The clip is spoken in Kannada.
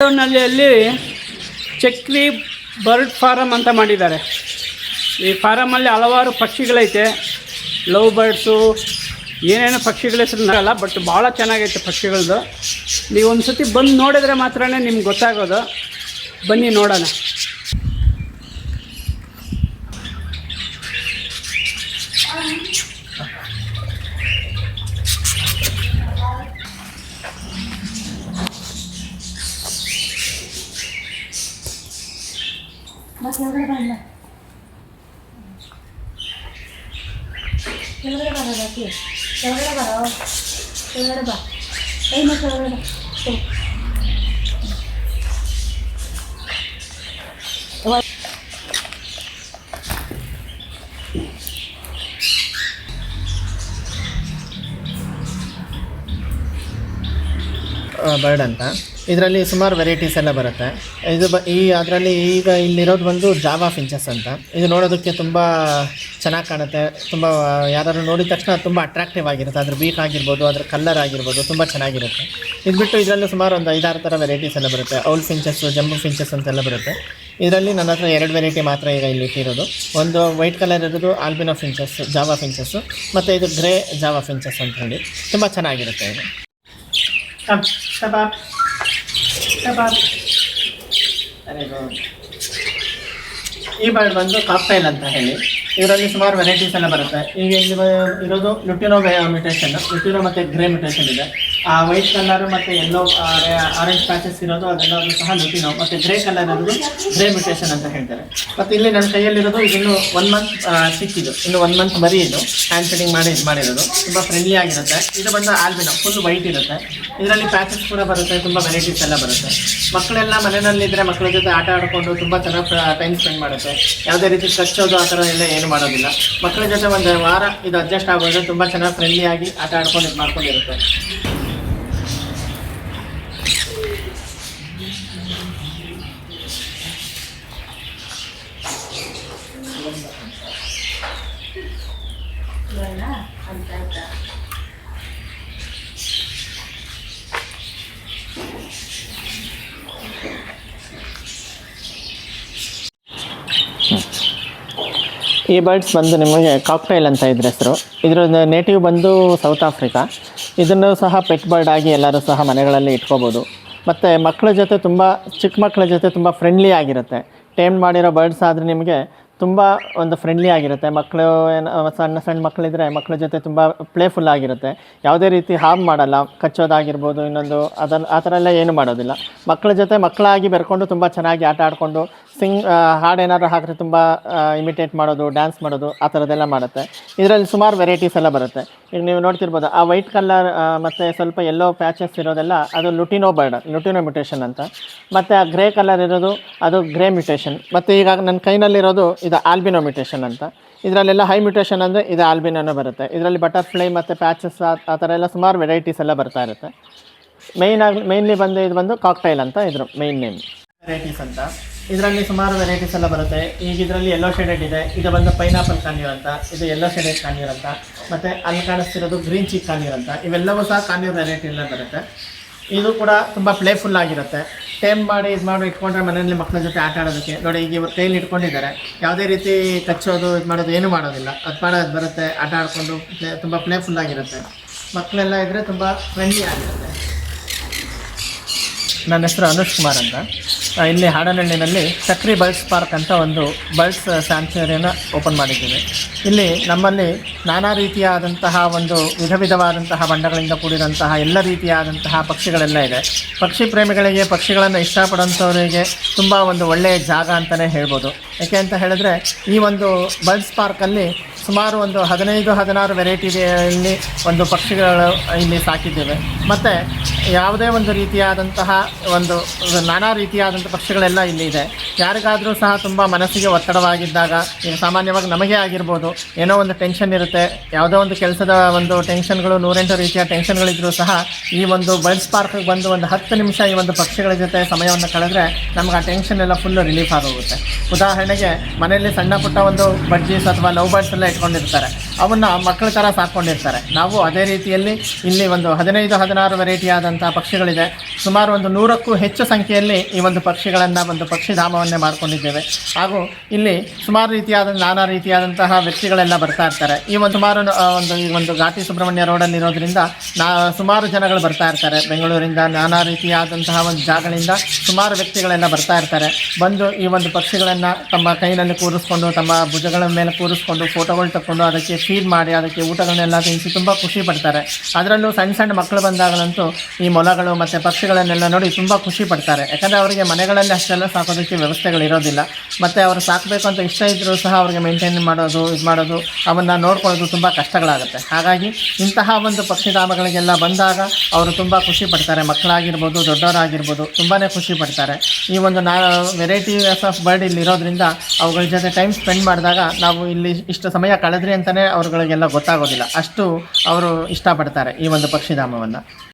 ನಲ್ಲಿಯಲ್ಲಿ ಚಕ್ರಿ ಬರ್ಡ್ ಫಾರಮ್ ಅಂತ ಮಾಡಿದ್ದಾರೆ. ಈ ಫಾರಮಲ್ಲಿ ಹಲವಾರು ಪಕ್ಷಿಗಳೈತೆ, ಲವ್ ಬರ್ಡ್ಸು, ಏನೇನೋ ಪಕ್ಷಿಗಳ ಹೆಸರು ಬಟ್ ಭಾಳ ಚೆನ್ನಾಗೈತೆ ಪಕ್ಷಿಗಳದ್ದು. ನೀವು ಒಂದು ಸತಿ ಬಂದು ನೋಡಿದ್ರೆ ಮಾತ್ರ ನಿಮ್ಗೆ ಗೊತ್ತಾಗೋದು. ಬನ್ನಿ ನೋಡೋಣ. ಕೆಳಗಡೆ ಬಾ ಕೈ ಮಾ ಕೆಳಗಡೆ ಬರ್ಡ್ ಅಂತ. ಇದರಲ್ಲಿ ಸುಮಾರು ವೆರೈಟೀಸ್ ಎಲ್ಲ ಬರುತ್ತೆ. ಇದು ಅದರಲ್ಲಿ ಈಗ ಇಲ್ಲಿರೋದು ಬಂದು ಜಾವಾ ಫಿಂಚಸ್ ಅಂತ. ಇದು ನೋಡೋದಕ್ಕೆ ತುಂಬ ಚೆನ್ನಾಗಿ ಕಾಣುತ್ತೆ. ತುಂಬ ಯಾರಾದ್ರು ನೋಡಿದ ತಕ್ಷಣ ತುಂಬ ಅಟ್ರಾಕ್ಟಿವ್ ಆಗಿರುತ್ತೆ. ಅದ್ರ ಬೀಕ್ ಆಗಿರ್ಬೋದು, ಅದ್ರ ಕಲರ್ ಆಗಿರ್ಬೋದು, ತುಂಬ ಚೆನ್ನಾಗಿರುತ್ತೆ. ಇದು ಬಿಟ್ಟು ಇದರಲ್ಲೂ ಸುಮಾರು ಒಂದು 5-6 ಥರ ವೆರೈಟೀಸ್ ಎಲ್ಲ ಬರುತ್ತೆ. ಔಲ್ ಫಿಂಚಸ್ಸು, ಜಂಬು ಫಿಂಚಸ್ ಅಂತೆಲ್ಲ ಬರುತ್ತೆ. ಇದರಲ್ಲಿ ನನ್ನ ಹತ್ರ 2 ವೆರೈಟಿ ಮಾತ್ರ ಈಗ ಇಲ್ಲಿ ಇಟ್ಟಿರೋದು. ಒಂದು ವೈಟ್ ಕಲರ್ ಇರೋದು ಆಲ್ಬಿನೋ ಫಿಂಚಸ್, ಜಾವಾ ಫಿಂಚಸ್ಸು, ಮತ್ತು ಇದು ಗ್ರೇ ಜಾವಾ ಫಿಂಚಸ್ ಅಂತ ಹೇಳಿ ತುಂಬ ಚೆನ್ನಾಗಿರುತ್ತೆ. ಇದು ಈ ಬರ್ಡ್ ಬಂದು ಕಾಕ್ಟೈಲ್ ಅಂತ ಹೇಳಿ. ಇದರಲ್ಲಿ ಸುಮಾರು ವೆರೈಟೀಸ್ ಎಲ್ಲ ಬರುತ್ತೆ. ಈಗ ಇಲ್ಲಿ ಇರೋದು ಲುಟಿನೋ ಮ್ಯೂಟೇಷನ್, ಲುಟಿನೋ ಮತ್ತು ಗ್ರೇ ಮ್ಯೂಟೇಷನ್ ಇದೆ. ಆ ವೈಟ್ ಕಲರ್ ಮತ್ತು ಎಲ್ಲೋ ಆರೆಂಜ್ ಪ್ಯಾಚಸ್ ಇರೋದು ಅದೆಲ್ಲರೂ ಸಹ ಲುಟಿನೋ, ಮತ್ತು ಗ್ರೇ ಕಲರ್ ಇರೋದು ಗ್ರೇ ಮ್ಯೂಟೇಷನ್ ಅಂತ ಹೇಳ್ತಾರೆ. ಮತ್ತು ಇಲ್ಲಿ ನನ್ನ ಕೈಯಲ್ಲಿರೋದು ಇದಿನ್ನು 1 ಮಂತ್ ಸಿಕ್ಕಿದ್ದು, ಇನ್ನು 1 ಮಂತ್ ಬರೀ ಇದು ಹ್ಯಾಂಡ್ ಫಿಟ್ಟಿಂಗ್ ಮಾಡಿರೋದು. ತುಂಬ ಫ್ರೆಂಡ್ಲಿ ಆಗಿರುತ್ತೆ. ಇದು ಬಂದು ಆಲ್ಬಿನೋ, ಫುಲ್ ವೈಟ್ ಇರುತ್ತೆ. ಇದರಲ್ಲಿ ಪ್ಯಾಚಸ್ ಕೂಡ ಬರುತ್ತೆ, ತುಂಬ ವೆರೈಟೀಸ್ ಎಲ್ಲ ಬರುತ್ತೆ. ಮಕ್ಕಳೆಲ್ಲ ಮನೆಯಲ್ಲಿದ್ದರೆ ಮಕ್ಕಳ ಜೊತೆ ಆಟ ಆಡಿಕೊಂಡು ತುಂಬ ಚೆನ್ನಾಗಿ ಟೈಮ್ ಸ್ಪೆಂಡ್ ಮಾಡುತ್ತೆ. ಯಾವುದೇ ರೀತಿ ಕಚ್ಚೋದು ಆ ಥರ ಎಲ್ಲ ಏನು ಮಾಡೋದಿಲ್ಲ. ಮಕ್ಕಳ ಜೊತೆ ಒಂದು ವಾರ ಇದು ಅಡ್ಜಸ್ಟ್ ಆಗೋದ್ರೆ ತುಂಬ ಚೆನ್ನಾಗಿ ಫ್ರೆಂಡ್ಲಿಯಾಗಿ ಆಟ ಆಡ್ಕೊಂಡು ಇದು ಮಾಡ್ಕೊಂಡಿರುತ್ತೆ. ಈ ಬರ್ಡ್ಸ್ ಬಂದು ನಿಮಗೆ ಕಾಕ್ಟೈಲ್ ಅಂತ ಇದ್ರ ಹೆಸರು. ಇದರ ನೇಟಿವ್ ಬಂದು ಸೌತ್ ಆಫ್ರಿಕಾ. ಇದನ್ನು ಸಹ ಪೆಟ್ ಬರ್ಡ್ ಆಗಿ ಎಲ್ಲರೂ ಸಹ ಮನೆಗಳಲ್ಲಿ ಇಟ್ಕೋಬೋದು. ಮತ್ತು ಮಕ್ಕಳ ಜೊತೆ ತುಂಬ ಚಿಕ್ಕ ಮಕ್ಕಳ ಜೊತೆ ತುಂಬ ಫ್ರೆಂಡ್ಲಿ ಆಗಿರುತ್ತೆ. ಟೇಮ್ ಮಾಡಿರೋ ಬರ್ಡ್ಸ್ ಆದರೆ ನಿಮಗೆ ತುಂಬ ಒಂದು ಫ್ರೆಂಡ್ಲಿ ಆಗಿರುತ್ತೆ. ಮಕ್ಕಳು ಸಣ್ಣ ಮಕ್ಕಳಿದ್ರೆ ಮಕ್ಕಳ ಜೊತೆ ತುಂಬ ಪ್ಲೇಫುಲ್ ಆಗಿರುತ್ತೆ. ಯಾವುದೇ ರೀತಿ ಹಾರ್ಮ್ ಮಾಡಲ್ಲ, ಕಚ್ಚೋದಾಗಿರ್ಬೋದು, ಇನ್ನೊಂದು ಆ ಥರ ಎಲ್ಲ ಏನು ಮಾಡೋದಿಲ್ಲ. ಮಕ್ಕಳ ಜೊತೆ ಮಕ್ಕಳಾಗಿ ಬೆರ್ಕೊಂಡು ತುಂಬ ಚೆನ್ನಾಗಿ ಆಟ ಆಡಿಕೊಂಡು ಹಾಡು ಏನಾದರೂ ಹಾಕಿದ್ರೆ ತುಂಬ ಇಮಿಟೇಟ್ ಮಾಡೋದು, ಡ್ಯಾನ್ಸ್ ಮಾಡೋದು, ಆ ಥರದ್ದೆಲ್ಲ ಮಾಡುತ್ತೆ. ಇದರಲ್ಲಿ ಸುಮಾರು ವೆರೈಟೀಸ್ ಎಲ್ಲ ಬರುತ್ತೆ. ಈಗ ನೀವು ನೋಡ್ತಿರ್ಬೋದು, ಆ ವೈಟ್ ಕಲರ್ ಮತ್ತು ಸ್ವಲ್ಪ ಎಲ್ಲೋ ಪ್ಯಾಚಸ್ ಇರೋದೆಲ್ಲ ಅದು ಲುಟಿನೋ ಬರ್ಡ್, ಲುಟಿನೋ ಮ್ಯೂಟೇಷನ್ ಅಂತ. ಮತ್ತು ಆ ಗ್ರೇ ಕಲರ್ ಇರೋದು ಅದು ಗ್ರೇ ಮ್ಯೂಟೇಷನ್. ಮತ್ತು ಈಗ ನನ್ನ ಕೈನಲ್ಲಿರೋದು ಇದು ಆಲ್ಬಿನೋ ಮ್ಯೂಟೇಷನ್ ಅಂತ. ಇದರಲ್ಲೆಲ್ಲ ಹೈ ಮ್ಯೂಟೇಷನ್ ಅಂದರೆ ಇದು ಆಲ್ಬಿನೋನೇ ಬರುತ್ತೆ. ಇದರಲ್ಲಿ ಬಟರ್ಫ್ಲೈ ಮತ್ತು ಪ್ಯಾಚಸ್ ಆ ಥರ ಎಲ್ಲ ಸುಮಾರು ವೆರೈಟೀಸ್ ಎಲ್ಲ ಬರ್ತಾ ಇರುತ್ತೆ. ಮೇಯ್ನ್ಲಿ ಇದು ಬಂದು ಕಾಕ್ಟೈಲ್ ಅಂತ ಇದ್ರ ಮೇಯ್ನ್ ನೇಮ್. ವೆರೈಟೀಸ್ ಅಂತ ಇದರಲ್ಲಿ ಸುಮಾರು ವೆರೈಟೀಸ್ ಎಲ್ಲ ಬರುತ್ತೆ. ಈಗ ಇದರಲ್ಲಿ ಯೆಲ್ಲೋ ಶೇಡೆಡ್ ಇದೆ, ಇದು ಬಂದು ಪೈನಾಪಲ್ ಕಾನ್ಯೂರ್ ಅಂತ, ಇದು ಯೆಲ್ಲೋ ಶೇಡೆಡ್ ಕಾನ್ಯೂರ್ ಅಂತ, ಮತ್ತು ಅಲ್ಲಿ ಕಾಣಿಸ್ತಿರೋದು ಗ್ರೀನ್ ಚೀಕ್ ಕಾನ್ಯೂರ್ ಅಂತ. ಇವೆಲ್ಲವೂ ಸಹ ಕಾನ್ಯೂರ್ ವೆರೈಟಿ ಎಲ್ಲ ಬರುತ್ತೆ. ಇದು ಕೂಡ ತುಂಬ ಪ್ಲೇಫುಲ್ ಆಗಿರುತ್ತೆ. ಟೇಮ್ ಮಾಡಿ ಇಟ್ಕೊಂಡ್ರೆ ಮನೆಯಲ್ಲಿ ಮಕ್ಕಳ ಜೊತೆ ಆಟ ಆಡೋದಕ್ಕೆ ನೋಡಿ. ಈಗ ಇವರು ಕೈಲಿ ಇಟ್ಕೊಂಡಿದ್ದಾರೆ, ಯಾವುದೇ ರೀತಿ ಕಚ್ಚೋದು ಇದು ಮಾಡೋದು ಏನೂ ಮಾಡೋದಿಲ್ಲ. ಅದು ಮಾಡೋದು ಬರುತ್ತೆ, ಆಟ ಆಡಿಕೊಂಡು ತುಂಬ ಪ್ಲೇಫುಲ್ ಆಗಿರುತ್ತೆ. ಮಕ್ಕಳೆಲ್ಲ ಇದ್ದರೆ ತುಂಬ ಫ್ರೆಂಡ್ಲಿ ಆಗಿರುತ್ತೆ. ನನ್ನ ಹೆಸರು ಅನುಷ್ ಕುಮಾರ್ ಅಂತ. ಇಲ್ಲಿ ಹಾಡನಹಳ್ಳಿನಲ್ಲಿ ಚಕ್ರಿ ಬರ್ಡ್ಸ್ ಪಾರ್ಕ್ ಅಂತ ಒಂದು ಬರ್ಡ್ಸ್ ಸ್ಯಾಂಕ್ಚುರಿಯನ್ನು ಓಪನ್ ಮಾಡಿದ್ದೀವಿ. ಇಲ್ಲಿ ನಮ್ಮಲ್ಲಿ ನಾನಾ ರೀತಿಯಾದಂತಹ ಒಂದು ವಿಧವಾದಂತಹ ಬಣ್ಣಗಳಿಂದ ಕೂಡಿದಂತಹ ಎಲ್ಲ ರೀತಿಯಾದಂತಹ ಪಕ್ಷಿಗಳೆಲ್ಲ ಇದೆ. ಪಕ್ಷಿ ಪ್ರೇಮಿಗಳಿಗೆ, ಪಕ್ಷಿಗಳನ್ನು ಇಷ್ಟಪಡೋಂಥವರಿಗೆ ತುಂಬ ಒಂದು ಒಳ್ಳೆಯ ಜಾಗ ಅಂತಲೇ ಹೇಳ್ಬೋದು. ಯಾಕೆ ಅಂತ ಹೇಳಿದ್ರೆ ಈ ಒಂದು ಬರ್ಡ್ಸ್ ಪಾರ್ಕಲ್ಲಿ ಸುಮಾರು ಒಂದು 15-16 ವೆರೈಟಿಯಲ್ಲಿ ಒಂದು ಪಕ್ಷಿಗಳು ಇಲ್ಲಿ ಸಾಕಿದ್ದೇವೆ. ಮತ್ತು ಯಾವುದೇ ಒಂದು ರೀತಿಯಾದಂತಹ ಒಂದು ನಾನಾ ರೀತಿಯಾದಂಥ ಪಕ್ಷಿಗಳೆಲ್ಲ ಇಲ್ಲಿ ಇದೆ. ಯಾರಿಗಾದರೂ ಸಹ ತುಂಬ ಮನಸ್ಸಿಗೆ ಒತ್ತಡವಾಗಿದ್ದಾಗ, ಈಗ ಸಾಮಾನ್ಯವಾಗಿ ನಮಗೆ ಆಗಿರ್ಬೋದು, ಏನೋ ಒಂದು ಟೆನ್ಷನ್ ಇರುತ್ತೆ, ಯಾವುದೋ ಒಂದು ಕೆಲಸದ ಒಂದು ಟೆನ್ಷನ್ಗಳು, 108 ರೀತಿಯ ಟೆನ್ಷನ್ಗಳಿದ್ರೂ ಸಹ ಈ ಒಂದು ಬರ್ಡ್ಸ್ ಪಾರ್ಕ್ಗೆ ಬಂದು ಒಂದು 10 ನಿಮಿಷ ಈ ಒಂದು ಪಕ್ಷಿಗಳ ಜೊತೆ ಸಮಯವನ್ನು ಕಳೆದ್ರೆ ನಮ್ಗೆ ಆ ಟೆನ್ಷನ್ ಎಲ್ಲ ಫುಲ್ಲು ರಿಲೀಫ್ ಆಗೋಗುತ್ತೆ. ಉದಾಹರಣೆಗೆ ಮನೆಯಲ್ಲಿ ಸಣ್ಣ ಪುಟ್ಟ ಒಂದು ಬಡ್ಜೀಸ್ ಅಥವಾ ಲವ್ ಬರ್ಡ್ಸ್ ಎಲ್ಲ ಇಟ್ಕೊಂಡಿರ್ತಾರೆ. ಅವನ್ನು ಮಕ್ಕಳ ಥರ ಸಾಕ್ಕೊಂಡಿರ್ತಾರೆ. ನಾವು ಅದೇ ರೀತಿಯಲ್ಲಿ ಇಲ್ಲಿ ಒಂದು 15-16 ವೆರೈಟಿ ಆದಂಥ ಪಕ್ಷಿಗಳಿದೆ. ಸುಮಾರು ಒಂದು 100ಕ್ಕೂ ಹೆಚ್ಚು ಸಂಖ್ಯೆಯಲ್ಲಿ ಈ ಒಂದು ಪಕ್ಷಿಗಳನ್ನು ಒಂದು ಪಕ್ಷಿಧಾಮವನ್ನೇ ಮಾಡ್ಕೊಂಡಿದ್ದೇವೆ. ಹಾಗೂ ಇಲ್ಲಿ ಸುಮಾರು ನಾನಾ ರೀತಿಯಾದಂತಹ ವ್ಯಕ್ತಿಗಳೆಲ್ಲ ಬರ್ತಾ ಇರ್ತಾರೆ. ಈ ಒಂದು ಸುಮಾರು ಈ ಒಂದು ಘಾಟಿ ಸುಬ್ರಹ್ಮಣ್ಯ ರೋಡಲ್ಲಿ ಇರೋದ್ರಿಂದ ಸುಮಾರು ಜನಗಳು ಬರ್ತಾ ಇರ್ತಾರೆ. ಬೆಂಗಳೂರಿಂದ ನಾನಾ ರೀತಿಯಾದಂತಹ ಒಂದು ಜಾಗಗಳಿಂದ ಸುಮಾರು ವ್ಯಕ್ತಿಗಳೆಲ್ಲ ಬರ್ತಾ ಇರ್ತಾರೆ. ಬಂದು ಈ ಒಂದು ಪಕ್ಷಿಗಳನ್ನು ತಮ್ಮ ಕೈನಲ್ಲಿ ಕೂರಿಸ್ಕೊಂಡು, ತಮ್ಮ ಭುಜಗಳ ಮೇಲೆ ಕೂರಿಸ್ಕೊಂಡು ಫೋಟೋಗಳು ತಕ್ಕೊಂಡು ಅದಕ್ಕೆ ಫೀಡ್ ಮಾಡಿ ಅದಕ್ಕೆ ಊಟಗಳನ್ನೆಲ್ಲ ತಿನ್ನಿಸಿ ತುಂಬ ಖುಷಿ ಪಡ್ತಾರೆ. ಅದರಲ್ಲೂ ಸಣ್ಣ ಸಣ್ಣ ಮಕ್ಕಳು ಬಂದಾಗಲಂತೂ ಈ ಮೊಲಗಳು ಮತ್ತು ಪಕ್ಷಿಗಳನ್ನೆಲ್ಲ ನೋಡಿ ತುಂಬ ಖುಷಿ ಪಡ್ತಾರೆ. ಯಾಕಂದರೆ ಅವರಿಗೆ ಮನೆಗಳಲ್ಲಿ ಅಷ್ಟೆಲ್ಲ ಸಾಕೋದಕ್ಕೆ ವ್ಯವಸ್ಥೆಗಳಿರೋದಿಲ್ಲ. ಮತ್ತು ಅವರು ಸಾಕಬೇಕು ಅಂತ ಇಷ್ಟ ಇದ್ದರೂ ಸಹ ಅವರಿಗೆ ಮೇಂಟೈನ್ ಮಾಡೋದು ಅವನ್ನು ನೋಡ್ಕೊಳ್ಳೋದು ತುಂಬ ಕಷ್ಟಗಳಾಗುತ್ತೆ. ಹಾಗಾಗಿ ಇಂತಹ ಒಂದು ಪಕ್ಷಿಧಾಮಗಳಿಗೆಲ್ಲ ಬಂದಾಗ ಅವರು ತುಂಬ ಖುಷಿ ಪಡ್ತಾರೆ. ಮಕ್ಕಳಾಗಿರ್ಬೋದು, ದೊಡ್ಡವರಾಗಿರ್ಬೋದು ತುಂಬಾ ಖುಷಿ ಪಡ್ತಾರೆ. ಈ ಒಂದು ವೆರೈಟೀಸ್ ಆಫ್ ಬರ್ಡ್ ಇಲ್ಲಿ ಇರೋದ್ರಿಂದ ಅವುಗಳ ಜೊತೆ ಟೈಮ್ ಸ್ಪೆಂಡ್ ಮಾಡಿದಾಗ ನಾವು ಇಲ್ಲಿ ಇಷ್ಟು ಸಮಯ ಕಳೆದ್ರಿ ಅಂತಲೇ ಅವ್ರುಗಳಿಗೆಲ್ಲ ಗೊತ್ತಾಗೋದಿಲ್ಲ. ಅಷ್ಟು ಅವರು ಇಷ್ಟಪಡ್ತಾರೆ ಈ ಒಂದು ಪಕ್ಷಿಧಾಮವನ್ನು.